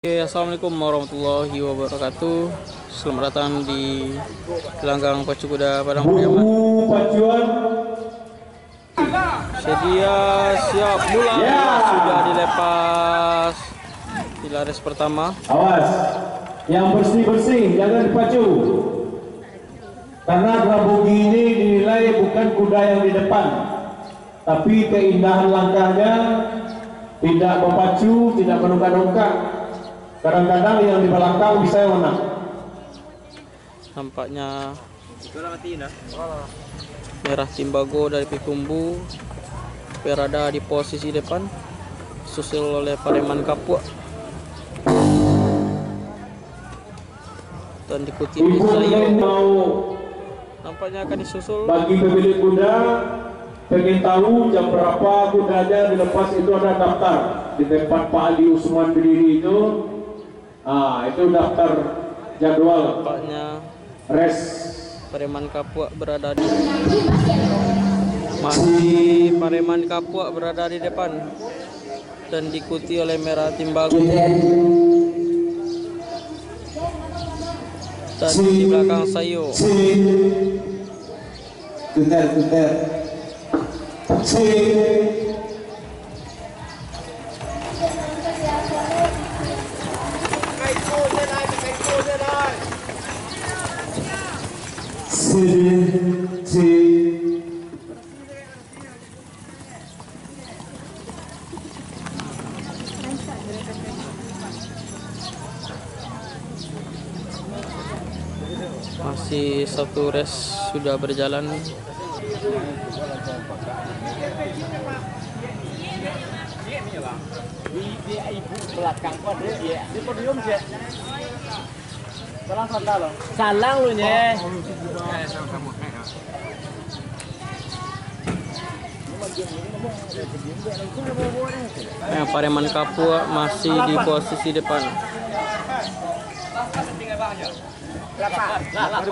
Oke, assalamualaikum warahmatullahi wabarakatuh. Selamat datang di gelanggang pacu kuda Padang Pariaman. Pacuan Sedia siap mulai. Sudah dilepas di laris pertama. Awas, yang bersih-bersih jangan dipacu. Karena Grabogi ini dinilai bukan kuda yang di depan, tapi keindahan langkahnya tidak memacu, tidak menungkak-nungkak. Kadang-kadang yang di belakang bisa menang. Nampaknya Merah Timbago dari Pikumbu berada di posisi depan, susul oleh Pareman Kapua dan diikuti Sayo. Nampaknya akan disusul. Bagi pemilik kuda pengen tahu jam berapa kudanya dilepas, itu ada daftar di tempat Pak Ali Usman berdiri itu. Itu daftar jadwal Nampaknya res. Pareman Kapua berada di masih Pareman Kapua berada di depan dan diikuti oleh Merah Timbago dan di belakang Sayo. Tuter. Masih satu race sudah berjalan. Salang lu nya. Pareman Kapua masih di posisi depan.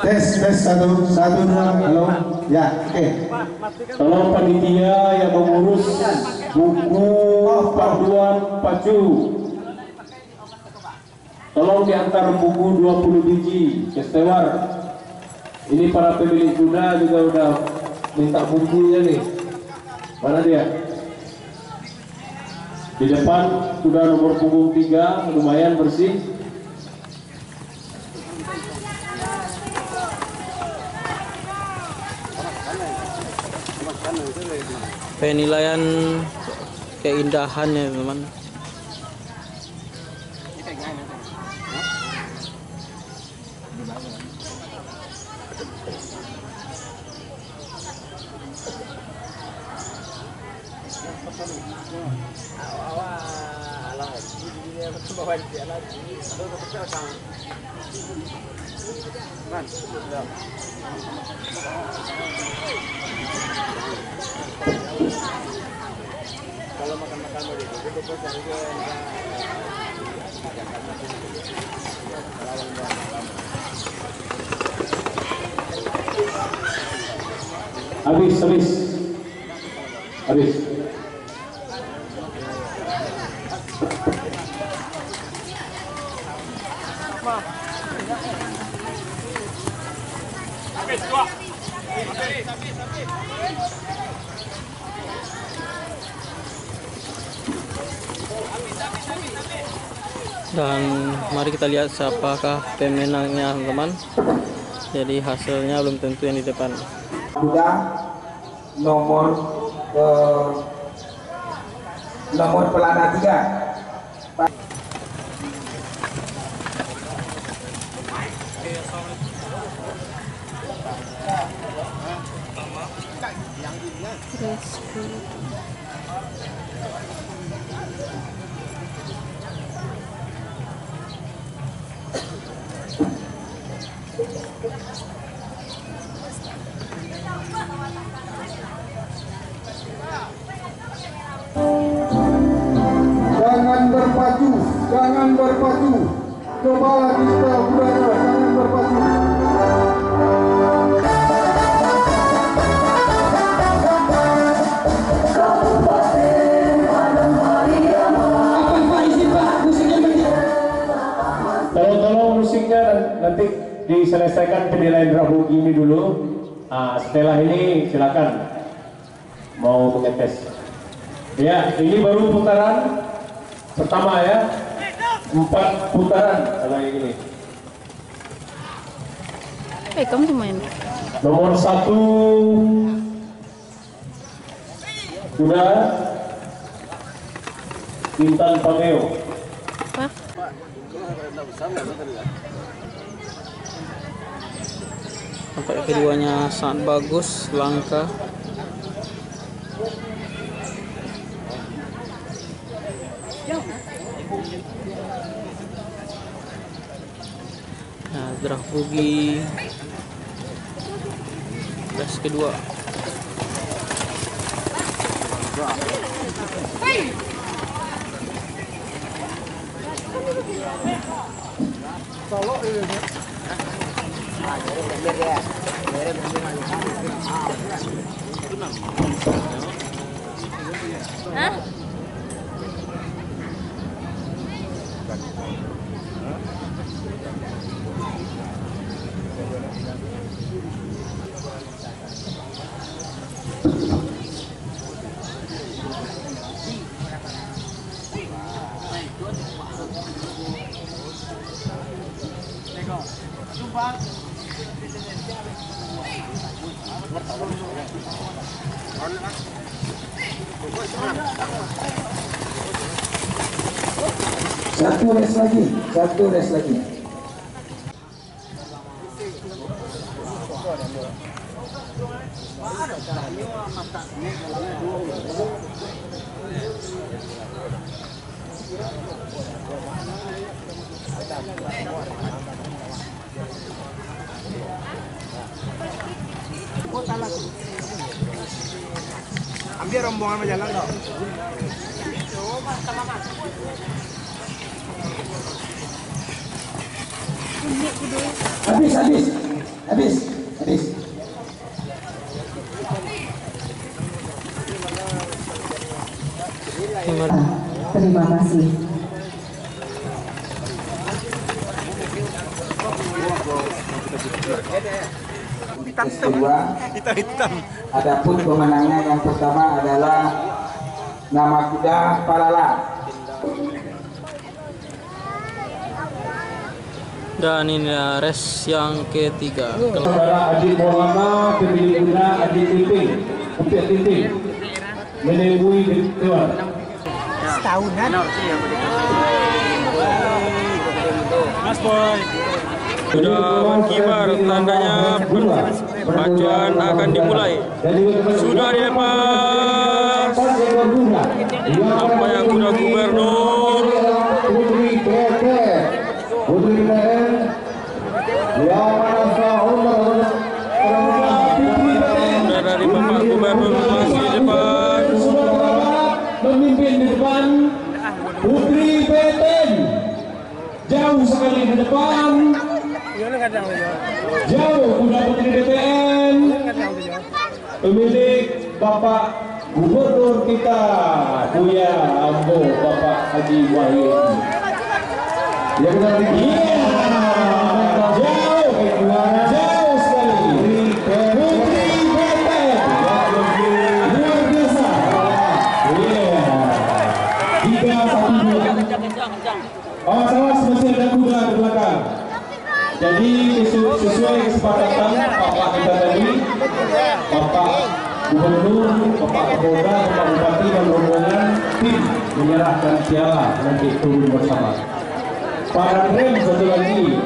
Tes 1 2 halo ya, oke. Tolong panitia yang mengurus buku panduan pacu, tolong diantar buku 20 biji ke stewar. Ini para pemilik kuda juga udah minta bukunya nih. Mana dia? Di depan sudah nomor punggung 3, lumayan bersih. Penilaian keindahannya teman. Kalau makan-makan mau itu cari ke habis. Dan mari kita lihat siapakah pemenangnya teman. Jadi hasilnya belum tentu yang di depan. Kuda nomor pelana 3. Jangan berpacu. Coba kita kudanya, jangan berpacu. Apa Pak izin Pak, musiknya nanti diselesaikan penilaian draft ini dulu. Setelah ini silakan mau mengetes. Ya, ini baru putaran pertama ya. 4 putaran kalau yang ini. Kamu tuh main. Nomor 1 sudah Intan Pameo. Apa? Nampaknya keduanya sangat bagus, langka. Nah, draft bugi tes kedua. Hah? Satu res lagi. Ambil rombongan sama jalan dong. Habis. Terima kasih. Kedua, adapun pemenangnya yang pertama adalah nama kuda Palala. Dan ini race yang ketiga. Saudara Adi Maulana, pemilik kuda Adi Titing, Upiat Titing, menemui Tuan. Setahunan. Mas Boy. Sudah berkibar, tandanya pacuan akan dimulai. Sudah di depan. Nampaknya kuda gubernur. Sudah dari Bapak Gubernur masih di depan. Memimpin di depan Putri Beten, jauh sekali di depan. Jauh kuda Putri BTN, pemilik Bapak Gubernur kita Buya Ambo Bapak Haji Wahid. Ya benar, iya, jauh sekali Putri BTN, luar biasa. Iya, 3-1-2. Awas masih ada kuda di belakang. Jadi sesuai kesepakatan Bapak kita tadi, Bapak Gubernur, Bapak Kapolda, Bapak Bupati dan rombongan tim menyerahkan piala nanti turun bersama. Pak Rem satu lagi,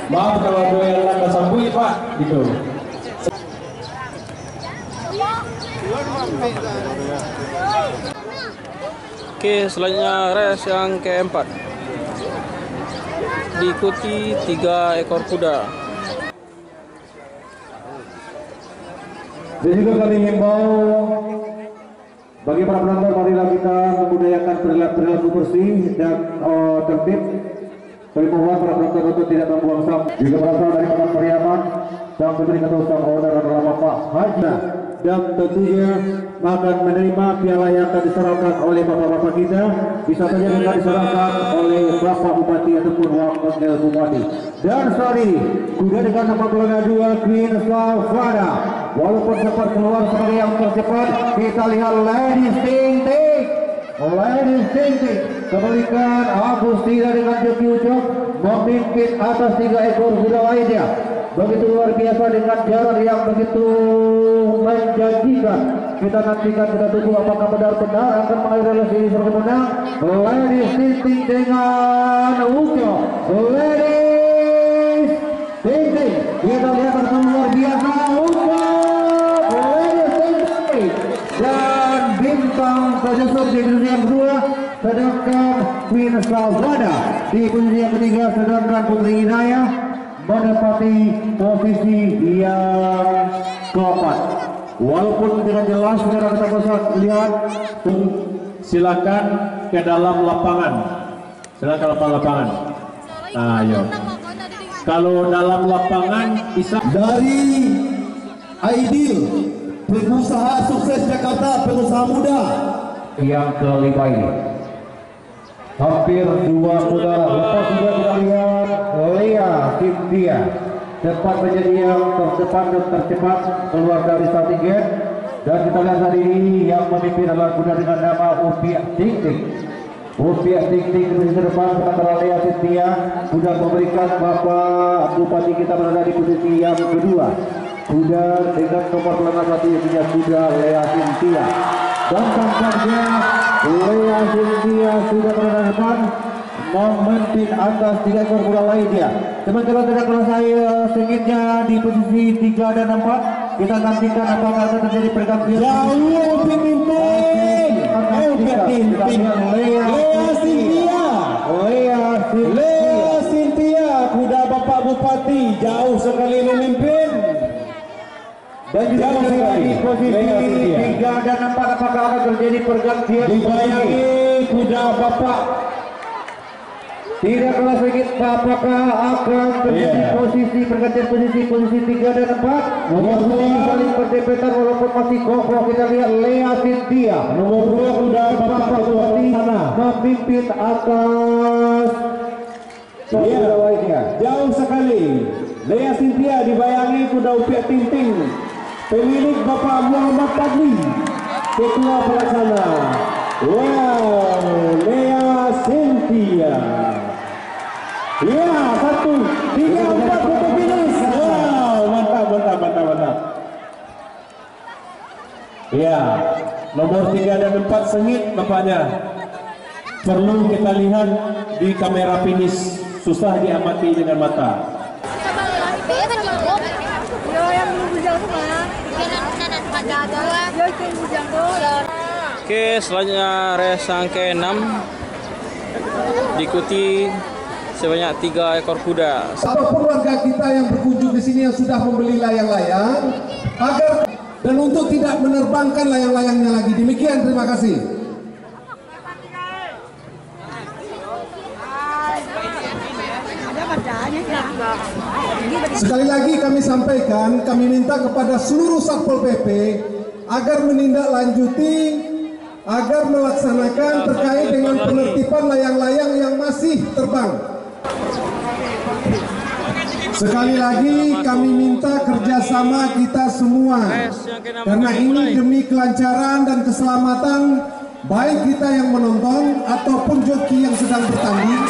maaf kalau ada yang anda sambut Pak, gitu. Oke, selanjutnya race yang keempat. Diikuti 3 ekor kuda. Dan juga kami himbau bagi para penonton, marilah kita membudayakan perilaku bersih dan tertib. Kami mohon para penonton untuk tidak membuang sampah. Juga berasal dari Bapak Pariaman dan Menteri Ketua Owner adalah Bapak Haji dan tentunya akan menerima piala yang akan diserahkan oleh bapak-bapak kita, bisa saja dengan diserahkan oleh Bapak Bupati ataupun Wakil Bupati. Dan saat ini kuda dengan nomor belakang 2 Queen Savana, walaupun sempat keluar sebagai yang tercepat, kita lihat Ladies Ting kembalikan Agustina dengan joki ucap memimpin atas 3 ekor kuda lainnya. Begitu luar biasa dengan jarak yang begitu menjanjikan. Kita nantikan, kita tunggu apakah benar-benar akan mengakhiri ini sebagai pemenang. Ladies Ting dengan ucap Ladies Ting, kita lihat bersama luar biasa ucap Ladies Ting dan bintang penyusup di posisi yang kedua, sedangkan Queen Savana di posisi yang ketiga, sedangkan Putri Inayah menempati posisi yang keempat. Walaupun dengan jelas saudara kita bisa lihat, silakan ke dalam lapangan. Silakan lapangan. Ayo. Kalau dalam lapangan bisa dari Aidil, pengusaha sukses Jakarta, pengusaha muda yang kelima ini. Hampir 2 kuda lepas juga kita lihat Lea Cynthia cepat menjadi yang terdepan dan tercepat keluar dari starting gate, dan kita lihat hari ini yang memimpin adalah kuda dengan nama Upia Ting Ting di posisi depan, sementara Lea Cynthia sudah memberikan Bapak Bupati kita berada di posisi yang kedua. Kuda dengan nomor belakang 1 yaitu kuda Lea Cynthia, dan tampaknya Lea Cynthia sudah berada di depan memimpin atas 3 ekor kuda lainnya. Sementara tidak kalah saya sengitnya di posisi 3 dan 4. Kita nantikan apakah akan terjadi pergantian. jauh pemimpin Lea Cynthia kuda Bapak Bupati jauh sekali memimpin. Dan juga di posisi 3 dan 4 apakah akan terjadi pergantian. Dibayangi kuda Bapak. Tidak kalah sedikit apakah akan terjadi pergantian posisi 3 dan 4. Nomor 2 saling berdepetan walaupun masih kokoh. Kita lihat Lea Cynthia Nomor 2 kuda Bapak Bupati memimpin atas kuda lainnya. jauh sekali. Lea Cynthia dibayangi kuda Upia Ting Ting, pemilik Bapak Muhammad Fadli, ketua pelaksana. Wow, Lea Cynthia. Ya, 1, 3, 4 foto finish. Wow, mantap. Ya, nomor 3 dan 4 sengit nampaknya. Perlu kita lihat di kamera finish, susah diamati dengan mata. Oke, selanjutnya race yang ke-6 diikuti sebanyak 3 ekor kuda. Apapun warga kita yang berkunjung di sini yang sudah membeli layang-layang, agar dan untuk tidak menerbangkan layang-layangnya lagi. Demikian, terima kasih. Sekali lagi kami sampaikan, kami minta kepada seluruh Satpol PP agar menindaklanjuti, agar melaksanakan terkait dengan penertiban layang-layang yang masih terbang. Sekali lagi kami minta kerjasama kita semua, karena ini demi kelancaran dan keselamatan baik kita yang menonton ataupun joki yang sedang bertanding.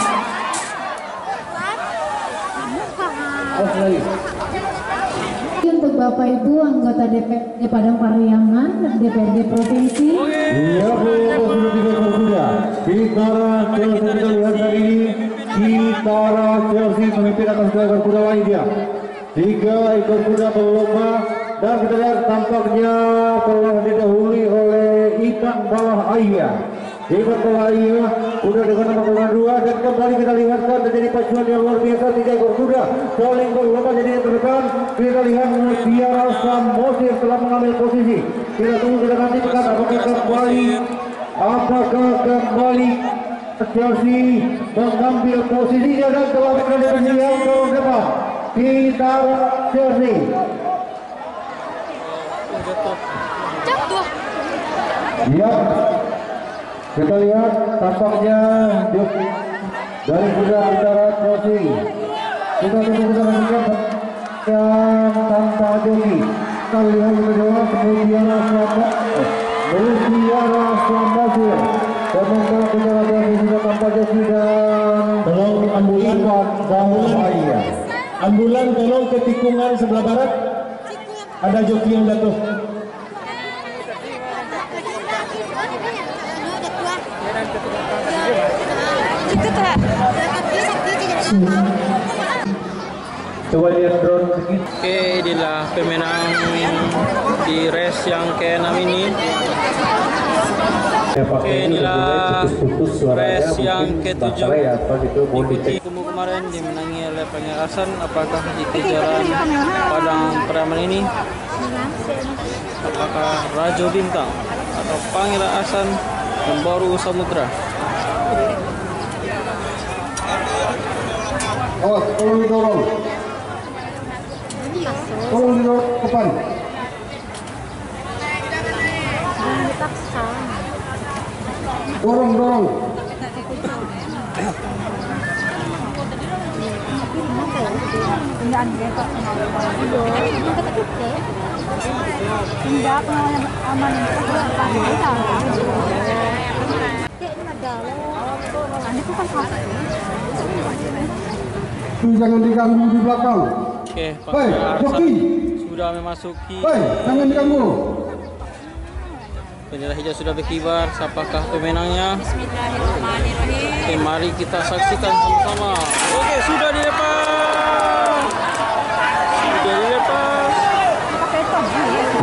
Untuk Bapak Ibu anggota DPRD Padang Pariaman, DPRD Provinsi. Iya Bu, sudah 3 ekor kuda. Kitara Chelsea kita lihat hari ini. Kitara Chelsea memimpin atas 2 ekor kuda lainnya. 3 ekor kuda berlomba, dan kita lihat tampaknya telah didahului oleh ikan bawah ayah. Ikan bawah ayah udah dengan nomor 2, dan kembali kita lihatkan terjadi pacuan yang luar biasa. 3 ekor kuda saling berlomba jadi yang terdepan. Kita lihat Mutiara Samosir telah mengambil posisi. Kita tunggu, kita nantikan apakah kembali Chelsea mengambil posisinya dan telah berada di yang terdepan. Kita Chelsea. Jatuh. Iya, kita lihat tampaknya dari kuda utara crossing. Kita tunggu yang tanpa joki. Kita lihat kedua Mutiara Selamat. Sementara kita lagi sudah tanpa joki dan tolong ambulan bahaya. Ambulan tolong ke tikungan sebelah barat. Ada joki yang jatuh. Coba lihat drone sedikit. Oke, inilah pemenang di race yang ke-6 ini. Oke, inilah race yang ke-7. Diikuti kemarin dimenangi oleh Pangeran Hasan. Apakah di kejaran Padang Pariaman ini? Apakah Rajo Bintang atau Pangeran Hasan Membaru Samudra? Oh, tolong didorong. Tolong didorong ke depan. Dorong. Jangan diganggu di belakang. Oke, Hei, joki. sudah memasuki. Hei, jangan diganggu. Bendera hijau sudah berkibar. Siapakah pemenangnya? Oke, mari kita saksikan sama-sama. Oke, sudah dilepas.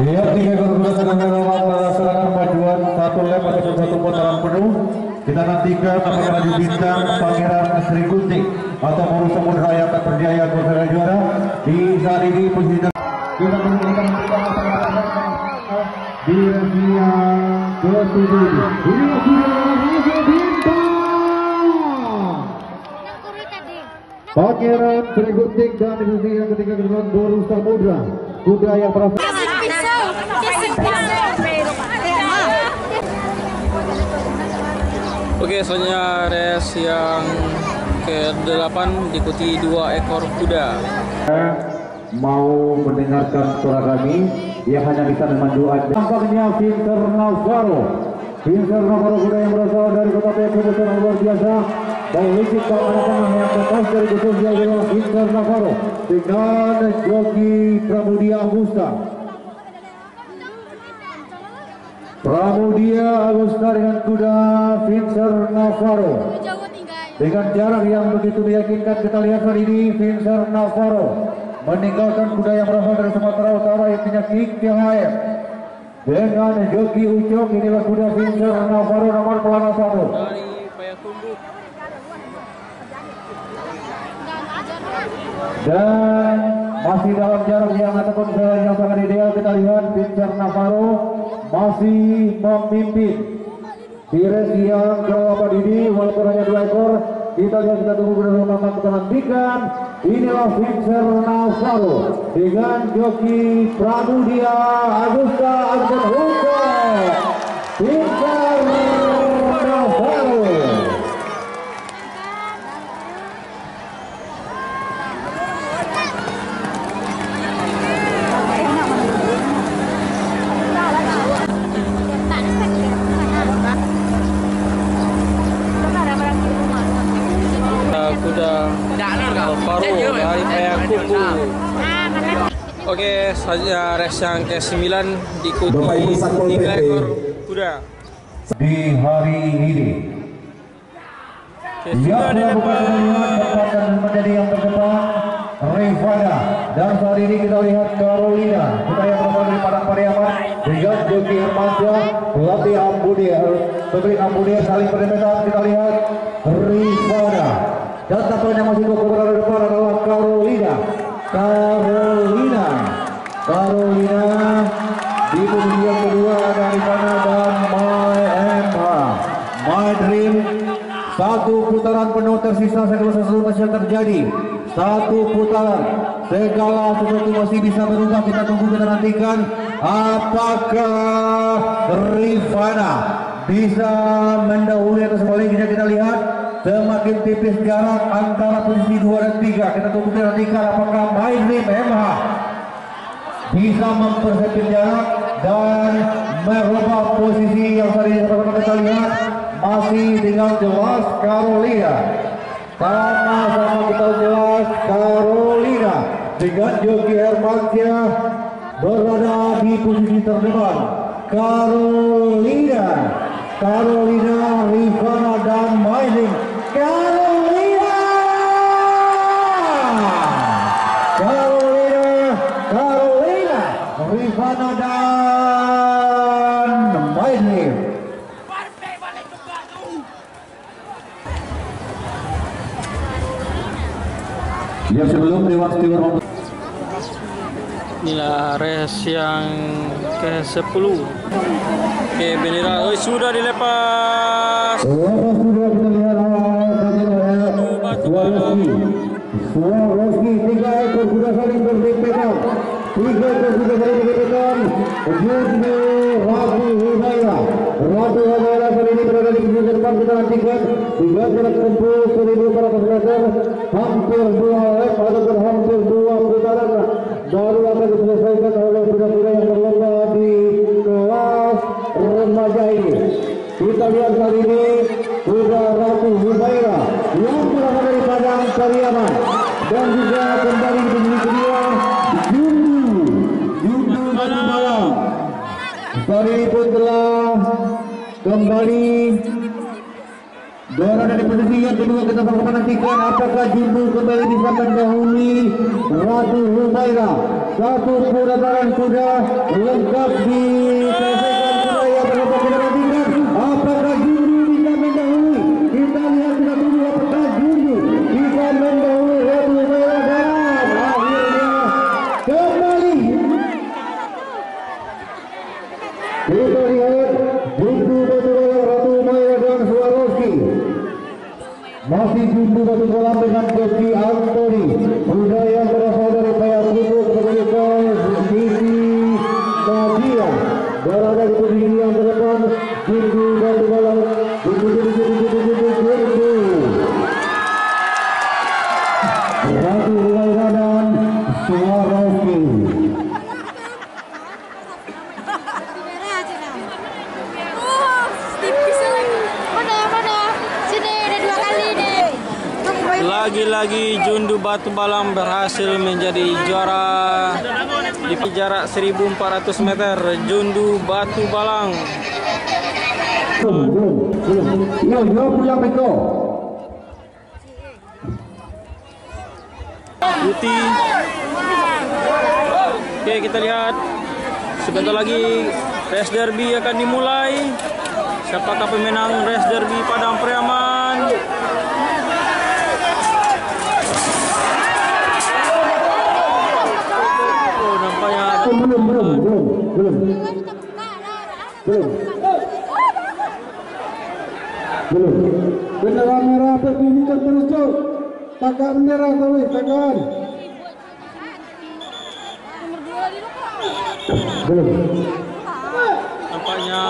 Lihat 3 ekor kuda sedang melaksanakan paduan satu lap ataupun satu putaran penuh. Kita nantikan apakah Rajo Bintang, Pangeran Sri Gunting atau Baru Samudra yang akan berjaya bersama juara di saat ini posisi kita menunjukkan di race yang ke-7. Ini Rajo Bintang, Pangeran Sri Gunting dan di posisi yang ketiga kedudukan Baru Samudra. Kuda yang berasal Oke, selanjutnya race yang ke-8 diikuti 2 ekor kuda. Mau mendengarkan suara kami, dia hanya bisa memandu aja. Tampaknya Vincent Navarro kuda yang berasal dari kota Pekubusan yang luar biasa. Politik anak-anak yang lepas dari khususnya adalah Vincent Navarro dengan joki Pramudia Agusta. Dengan kuda Vincent Navarro dengan jarak yang begitu meyakinkan. Kita lihat hari ini Vincent Navarro meninggalkan kuda yang berasal dari Sumatera Utara yang punya King THM dengan joki Ucok. Inilah kuda Vincent Navarro nomor pelana 1 dari Payakumbuh. dan masih dalam jarak yang ataupun yang sangat ideal. Kita lihat Vincent Navarro masih memimpin di race yang ke-8 ini walaupun hanya 2 ekor. Kita lihat, kita tunggu bersama-sama, kita nantikan. Inilah Vincent Navarro dengan joki Pramudia Agusta Arjen Hugo. Vincent Navarro. Kuda Alvaro dari Payakumbuh. Oke, saja race yang ke-9 diikuti 3 ekor kuda. Di hari ini Sudah di depan. menjadi yang terdepan Rivana, dan saat ini kita lihat Carolina, kita yang berasal dari Padang Pariaman dengan joki Hermansyah, pelatih Ambudir, pemilik Ambudir saling berdempetan. Kita lihat Rivana dan tampaknya masih 2 berada depan adalah Carolina di posisi yang kedua ada Rivana dan My Dream. 1 putaran penuh tersisa, segala sesuatu masih yang terjadi. 1 putaran segala sesuatu masih bisa berubah. Kita tunggu, kita nantikan apakah Rifana bisa mendahului atau sebaliknya. Kita lihat semakin tipis jarak antara posisi 2 dan 3. Kita tunggu, kita nantikan apakah Maidrim MH bisa mempersempit jarak dan merubah posisi yang tadi kita lihat. Masih tinggal jelas Carolina, sama-sama kita jelas Carolina dengan Joki Hermansyah berada di posisi terdepan. Carolina, Rifana dan Maidrim. Carolina, Rifana dan Maidrim. Ya, sebelum lewat steward inilah race yang ke-10. Oke, bendera sudah dilepas. sudah kita lihat Swarovski 3 ekor kuda saling berdempetan. 3 ekor kuda saling berdempetan. Jundu Ratu Humaira kali ini berada di sisi depan. Kita nantikan 3 jarak tempuh 1.400 meter, hampir 2 lap ataupun hampir 2 putaran baru akan diselesaikan oleh kuda-kuda yang berlomba di kelas remaja ini. Kita lihat kali ini kuda Ratu Humaira yang berasal dari Padang Pariaman, dan juga kembali di sini kedua Jundu Batu Balang. Kali ini pun telah kembali berada di posisi yang kedua. Kita sama-sama nantikan apakah Jundu kembali bisa mendahului Ratu Humaira. Satu putaran kuda lengkap diselesaikan kuda yang berlomba. Kita nantikan apakah Jundu bisa mendahului. Kita lihat, kita tunggu apakah Jundu bisa mendahului Ratu Humaira, dan akhirnya kembali kita lihat Jundu Batu Balang, Ratu Humaira dan Swarovski. Masih Jundu Batu Balang dengan Joki Antoni, kuda yang berasal dari Payakumbuh kepada Siti Nadia berada di posisi yang terdepan. Jundu Batu Balang, Jundu Ratu Humaira dan Swarovski. Lagi-lagi Jundu Batu Balang berhasil menjadi juara di jarak 1.400 meter. Jundu Batu Balang. Yo punya Peko. Putih. Oke, kita lihat sebentar lagi race derby akan dimulai. Siapakah pemenang race derby Padang Pariaman? Oh, nampaknya belum. Bendera merah berbunyikan terus, Cok. Takkan bendera, tapi takkan. Belum. nampaknya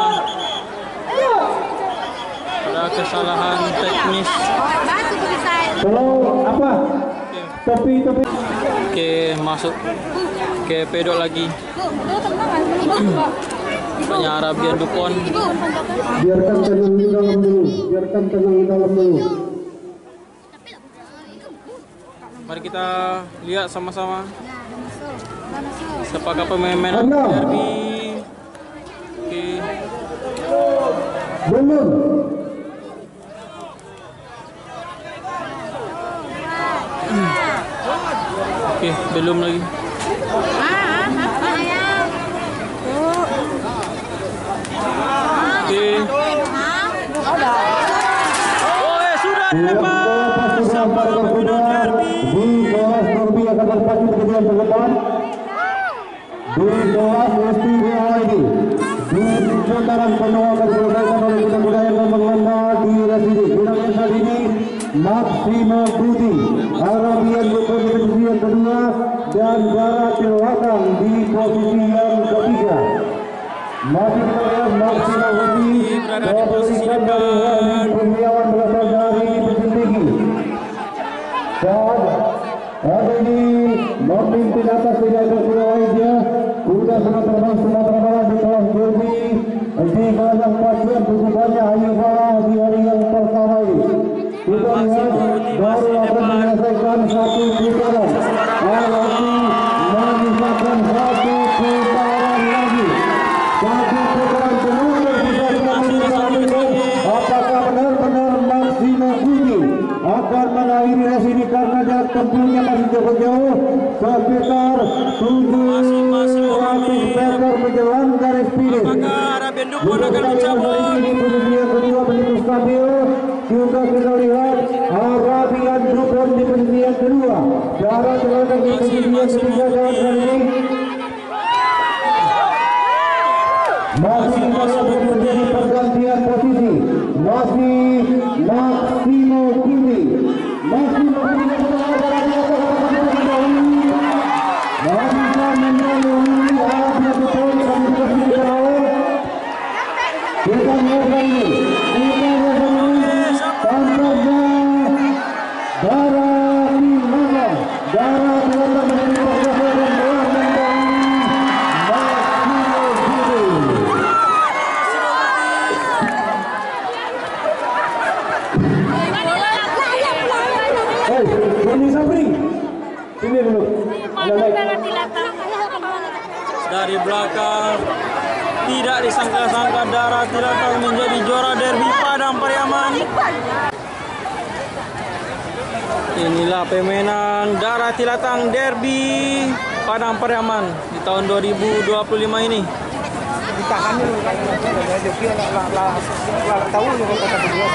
ada kesalahan teknis. Kalau apa? Topi. Oke, masuk ke pedok lagi. Nampaknya Arabian Dupont. Biarkan tenang di dalam dulu. Mari kita lihat sama-sama siapakah pemain derby. Oke. Belum. Oke, belum lagi. Oke. Oh, sudah dilepas sama pemenang derby. Di kelas derby akan berpacu ke jalan terdepan. Di kelas SPBA ini, di putaran penuh akan diselesaikan oleh kuda-kuda yang berlomba di race ini. Kuda yang ini Maximo Budi, Arabian Dupont di posisi yang kedua, dan Dara Tilwakang di posisi yang ketiga. Masih kita lihat Maksima Hudi memberikan dari Kurniawan berasal dari Bukit Tinggi. Dan ada ini memimpin atas tidak terkurang dia kuda sudah terbang Sumatera Barat di kelas derby di belakang pacuan tujuannya Ayu Farah di hari yang pertama ini. Kita lihat baru akan menyelesaikan satu putaran. Lagi menyisakan satu putaran lagi. Satu putaran kedua bisa dilakukan ini. Apakah benar-benar Maksima Hudi akan mengakhiri race ini karena jarak tempuhnya masih cukup jauh, sekitar 700 meter menjelang garis finish. Ini posisi yang kedua begitu stabil. Juga kita lihat Arabian Dupon di posisi yang kedua. Dara Tilwakang di posisi yang ketiga dalam kali ini. Masih kita lihat terjadi pergantian posisi. Masih Maksima Hudi. Maksima Hudi bisa menyaluri Arabian Dupon dan di posisi kedua. Kita lihat lagi. Tampaknya Dara Tilwakang menjadi peserta dan telah menjadi Maksima Hudi. Ini Sabri, sini dulu. Dari belakang tidak disangka-sangka Dara Tilwakang menjadi juara derby Padang Pariaman. Inilah permainan Dara Tilwakang derby Padang Pariaman di tahun 2025 ini. Ditahan dulu kan, joki lah tahu juga kata beliau.